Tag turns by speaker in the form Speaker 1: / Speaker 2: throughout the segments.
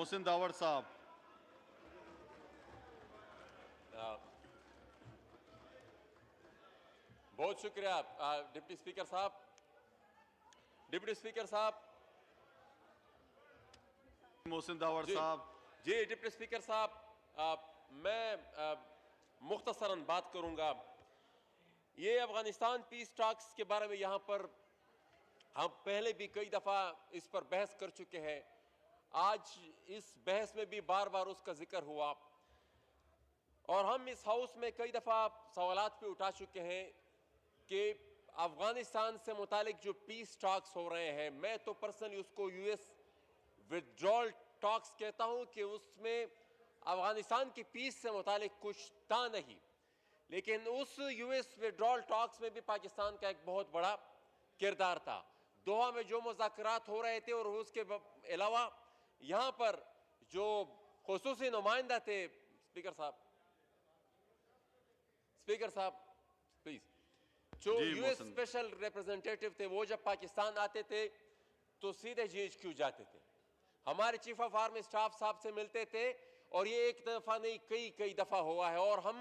Speaker 1: मोहसिन दावड़ साहब।
Speaker 2: बहुत शुक्रिया डिप्टी स्पीकर साहब। डिप्टी स्पीकर साहब।
Speaker 1: मोहसिन दावड़ साहब।
Speaker 2: जी डिप्टी स्पीकर साहब, मैं मुख्तसरन बात करूंगा। ये अफगानिस्तान पीस टॉक्स के बारे में यहाँ पर हम पहले भी कई दफ़ा इस पर बहस कर चुके हैं। आज इस बहस में भी बार बार उसका जिक्र हुआ और हम इस हाउस में कई दफ़ा सवालात भी उठा चुके हैं कि अफगानिस्तान से मुतालिक जो पीस टॉक्स हो रहे हैं, मैं तो पर्सनली उसको यूएस विथड्रॉल टॉक्स कहता हूं कि उसमें अफगानिस्तान की पीस से मुतालिक कुछ था नहीं, लेकिन उस यूएस विथड्रॉल टॉक्स में भी पाकिस्तान का एक बहुत बड़ा किरदार था। दोहा में जो मुज़ाकरात हो रहे थे और उसके अलावा यहाँ पर जो खुसूसी नुमाइंदा थे, स्पीकर साहब प्लीज, जो यूएस स्पेशल रिप्रेजेंटेटिव थे, वो जब पाकिस्तान आते थे तो सीधे जीएचक्यू जाते थे, हमारे चीफ ऑफ आर्मी स्टाफ साहब से मिलते थे और ये एक दफा नहीं कई दफा हुआ है। और हम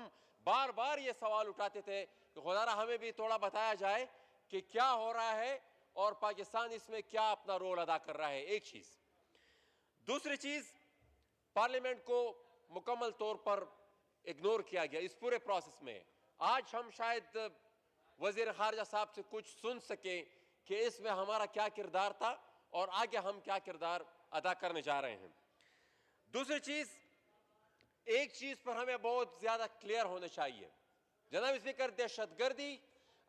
Speaker 2: बार बार ये सवाल उठाते थे कि खुदारा हमें भी थोड़ा बताया जाए कि क्या हो रहा है और पाकिस्तान इसमें क्या अपना रोल अदा कर रहा है। एक चीज। दूसरी चीज, पार्लियामेंट को मुकम्मल तौर पर इग्नोर किया गया इस पूरे प्रोसेस में। आज हम शायद वजीर खारजा साहब से कुछ सुन सके कि इसमें हमारा क्या किरदार था और आगे हम क्या किरदार अदा करने जा रहे हैं। दूसरी चीज, एक चीज पर हमें बहुत ज्यादा क्लियर होना चाहिए जनाब स्पीकर, दहशतगर्दी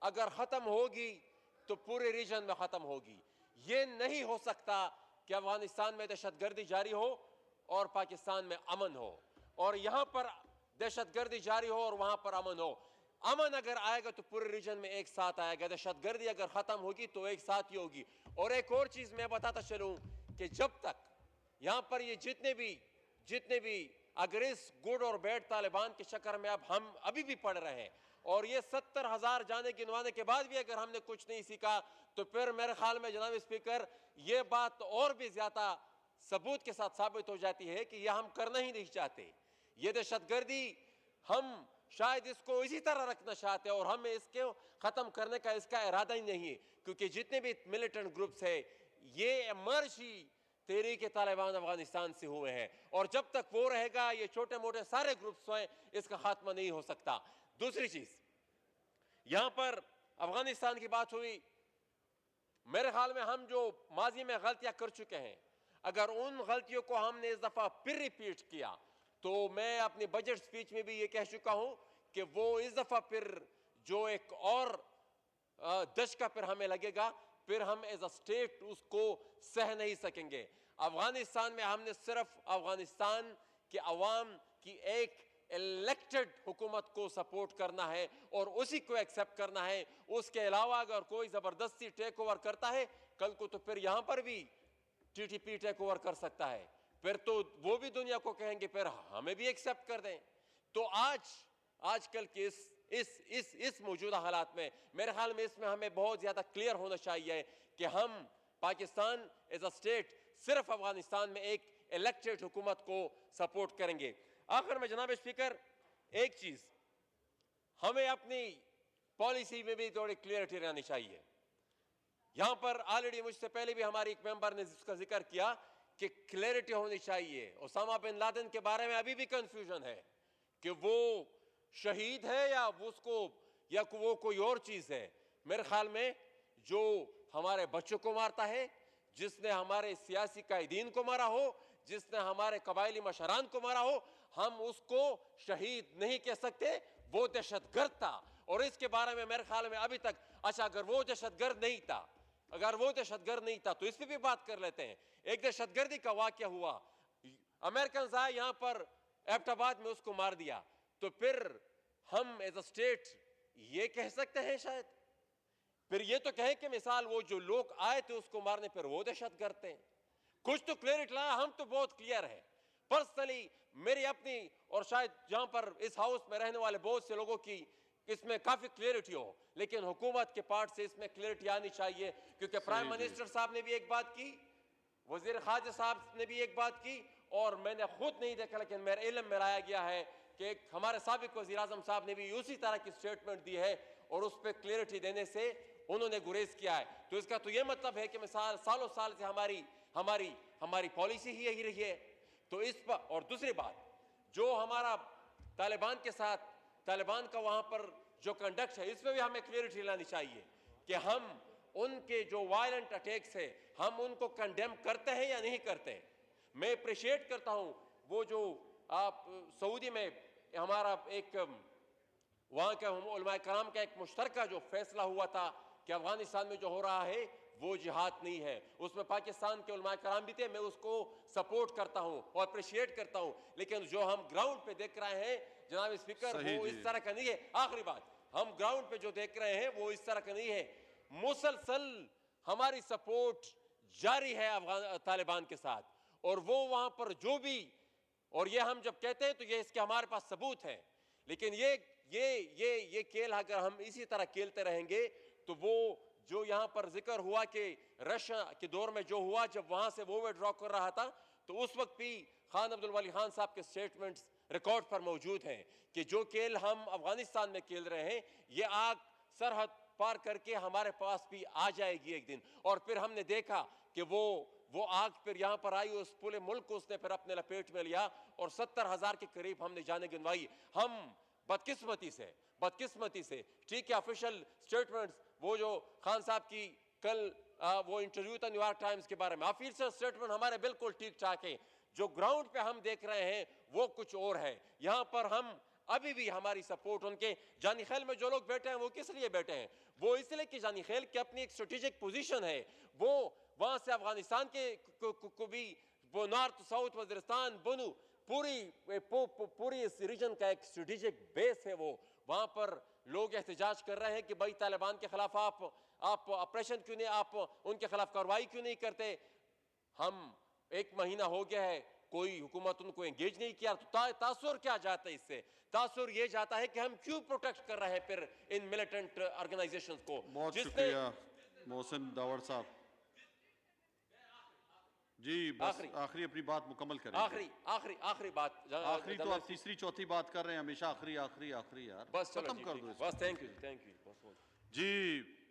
Speaker 2: अगर खत्म होगी तो पूरे रीजन में खत्म होगी। यह नहीं हो सकता कि अफगानिस्तान में दहशतगर्दी जारी हो और पाकिस्तान में अमन हो, और यहां पर दहशतगर्दी जारी हो और वहां पर अमन हो। अमन अगर आएगा तो पूरे रीजन में एक साथ आएगा, दहशतगर्दी अगर खत्म होगी तो एक साथ ही होगी। और एक और चीज मैं बताता चलूं कि जब तक यहां पर ये जितने भी अगर इस गुड और बैड तालिबान के चक्कर में अब हम अभी भी पड़ रहे हैं और ये 70,000 जाने गिनवाने के बाद भी अगर हमने कुछ नहीं सीखा, तो फिर मेरे ख्याल में जनाब स्पीकर ये बात और भी ज्यादा सबूत के साथ साबित हो जाती है कि यह हम करना ही नहीं चाहते। ये दहशतगर्दी हम शायद इसको इसी तरह रखना चाहते हैं और हमें इसके खत्म करने का इसका इरादा ही नहीं है, क्योंकि जितने भी मिलिटेंट ग्रुप्स है ये एमर्ज ही तहरीक तालिबान अफगानिस्तान से हुए हैं, और जब तक वो रहेगा ये छोटे मोटे सारे ग्रुप्स हैं, इसका खात्मा नहीं हो सकता। दूसरी चीज, यहां पर अफगानिस्तान की बात हुई, मेरे ख्याल में हम जो माजी में गलतियां कर चुके हैं, अगर उन गलतियों को हमने इस दफा फिर रिपीट किया तो मैं अपनी बजट स्पीच में भी ये कह चुका हूं कि वो इस दफा फिर जो एक और दशका फिर हमें लगेगा, फिर हम एज अ स्टेट उसको सह नहीं सकेंगे। अफगानिस्तान में हमने सिर्फ अफगानिस्तान के अवाम की एक इलेक्टेड हुकूमत को सपोर्ट करना है और उसी को एक्सेप्ट करना है। उसके अलावा अगर कोई जबरदस्ती टेक ओवर करता है कल को, तो फिर यहां पर भी टीटीपी टेक ओवर कर सकता है, फिर तो वो भी दुनिया को कहेंगे फिर हमें भी एक्सेप्ट कर दें। तो आजकल के इस मौजूदा हालात में मेरे ख्याल में इसमें हमें बहुत ज्यादा क्लियर होना चाहिए कि हम पाकिस्तान एज अ स्टेट सिर्फ अफगानिस्तान में एक इलेक्टेड हुकूमत को सपोर्ट करेंगे। आखिर में जनाब स्पीकर, एक चीज हमें अपनी पॉलिसी में भी थोड़ी क्लियरिटी रहनी चाहिए। यहां पर ऑलरेडी मुझसे पहले भी हमारी एक मेंबर ने इसका जिक्र किया कि क्लैरिटी होनी चाहिए। ओसामा बिन लादेन के बारे में अभी भी कंफ्यूजन है कि वो शहीद है या वो कोई और चीज है। मेरे ख्याल में जो हमारे बच्चों को मारता है, जिसने हमारे सियासी कायदीन को मारा हो, जिसने हमारे कबायली मशरान को मारा हो, हम उसको शहीद नहीं कह सकते, वो दहशतगर्द था। और इसके बारे में मेरे ख्याल में अभी तक, अच्छा अगर वो दहशतगर्द नहीं था तो इस पर भी बात कर लेते हैं। एक दहशतगर्दी का वाकया हुआ, अमेरिकन आए यहां पर एबटाबाद में, उसको मार दिया, तो फिर हम एज अ स्टेट ये कह सकते हैं शायद, फिर ये तो कहें कि मिसाल वो जो लोग आए थे उसको मारने पर वो दहशतगर्द थे। कुछ तो क्लियरिटी लाया, हम तो बहुत क्लियर है। पर्सनली मेरी अपनी और शायद जहां पर इस हाउस में रहने वाले बहुत से लोगों की इसमें काफी क्लियरिटी हो, लेकिन हुकूमत के पार्ट से इसमें क्लियरिटी आनी चाहिए, क्योंकि प्राइम मिनिस्टर साहब ने भी एक बात की वजीर खारजा साहब ने भी एक बात की, और मैंने खुद नहीं देखा लेकिन मेरे इल्म में लाया गया है कि हमारे साबिक वजीर आजम साहब ने भी उसी तरह की स्टेटमेंट दी है, और उस पर क्लियरिटी देने से उन्होंने गुरेज किया है। तो इसका तो ये मतलब है कि मिसाल सालों साल से हमारी पॉलिसी ही यही रही है। तो इस पर, और दूसरी बात, जो हमारा तालिबान के साथ तालिबान का वहां पर जो कंडक्ट है, इसमें भी हमें क्लियरिटी लानी चाहिए कि हम उनके जो वायलेंट अटैक्स है हम उनको कंडेम करते हैं या नहीं करते। मैं अप्रिशिएट करता हूं वो जो आप सऊदी में हमारा एक वहां के उलमा कराम का एक मुश्तरका जो फैसला हुआ था कि अफगानिस्तान में जो हो रहा है वो जिहाद नहीं है, उसमें पाकिस्तान के उलमा कराम भी थे, मैं उसको सपोर्ट करता हूं और अप्रिशिएट करता हूं। लेकिन जो हम ग्राउंड पे देख रहे हैं जनाब स्पीकर, वो इस तरह का नहीं है। आखिरी बात, हम ग्राउंड पे जो देख रहे हैं वो इस तरह का नहीं है। मुसलसल हमारी सपोर्ट जारी है अफगान तालिबान के साथ, और वो वहां पर जो भी, और ये हम जब कहते हैं तो ये इसके हमारे पास सबूत है। लेकिन ये खेल अगर हम इसी तरह खेलते रहेंगे तो वो जो यहां पर जिक्र हुआ कि रशिया के दौर में जो हुआ, जब वहां से वो विड्रॉ कर रहा था, तो उस वक्त भी खान अब्दुल वली खान साहब के स्टेटमेंट्स रिकॉर्ड पर मौजूद हैं कि जो खेल हम अफगानिस्तान में खेल रहे हैं ये आग सरहद पार करके हमारे पास भी आ जाएगी एक दिन। और फिर हमने देखा कि वो आग फिर यहां पर आई, उस पूरे मुल्क को उसने फिर अपने लपेट में लिया, और 70,000 के करीब हमने जाने गिनवाई। हम बदकिस्मती से ठीक है, ऑफिशियल स्टेटमेंट्स वो जो खान साहब की कल वो इंटरव्यू था न्यूयॉर्क टाइम्स के बारे में, ऑफिशियल स्टेटमेंट हमारे बिल्कुल ठीक ठाक है। जो ग्राउंड पे हम देख रहे हैं वो कुछ और है। यहां पर हम अभी भी हमारी सपोर्ट, उनके जानी खेल में जो लोग बैठे हैं वो किस लिए बैठे हैं? वो इसलिए कि जानी खेल की अपनी एक स्ट्रेटेजिक पोजीशन है, वो वहां से अफगानिस्तान को भी वो नॉर्थ साउथ वजीरिस्तान बनू पूरी इस रीजन का एक स्ट्रेटेजिक बेस है। वो वहां पर लोग एहतजाज कर रहे हैं कि भाई तालिबान के खिलाफ आप ऑपरेशन क्यों नहीं, आप उनके खिलाफ कार्रवाई क्यों नहीं करते? हम 1 महीना हो गया है, कोई हुकूमत उनको एंगेज नहीं किया, तो तासुर क्या जाता है इससे? तासुर ये जाता है कि हम क्यों प्रोटेक्ट कर रहे हैं फिर इन मिलिटेंट ऑर्गेनाइजेशंस को।
Speaker 1: बहुत शुक्रिया मोहसिन दावर साहब जी। बस आखिरी अपनी बात मुकम्मल करें।
Speaker 2: आखिरी बात,
Speaker 1: आखिरी तो आप तीसरी चौथी बात कर रहे हैं, हमेशा आखिरी यार,
Speaker 2: बस
Speaker 1: खत्म कर दो।
Speaker 2: बस थैंक यू जी।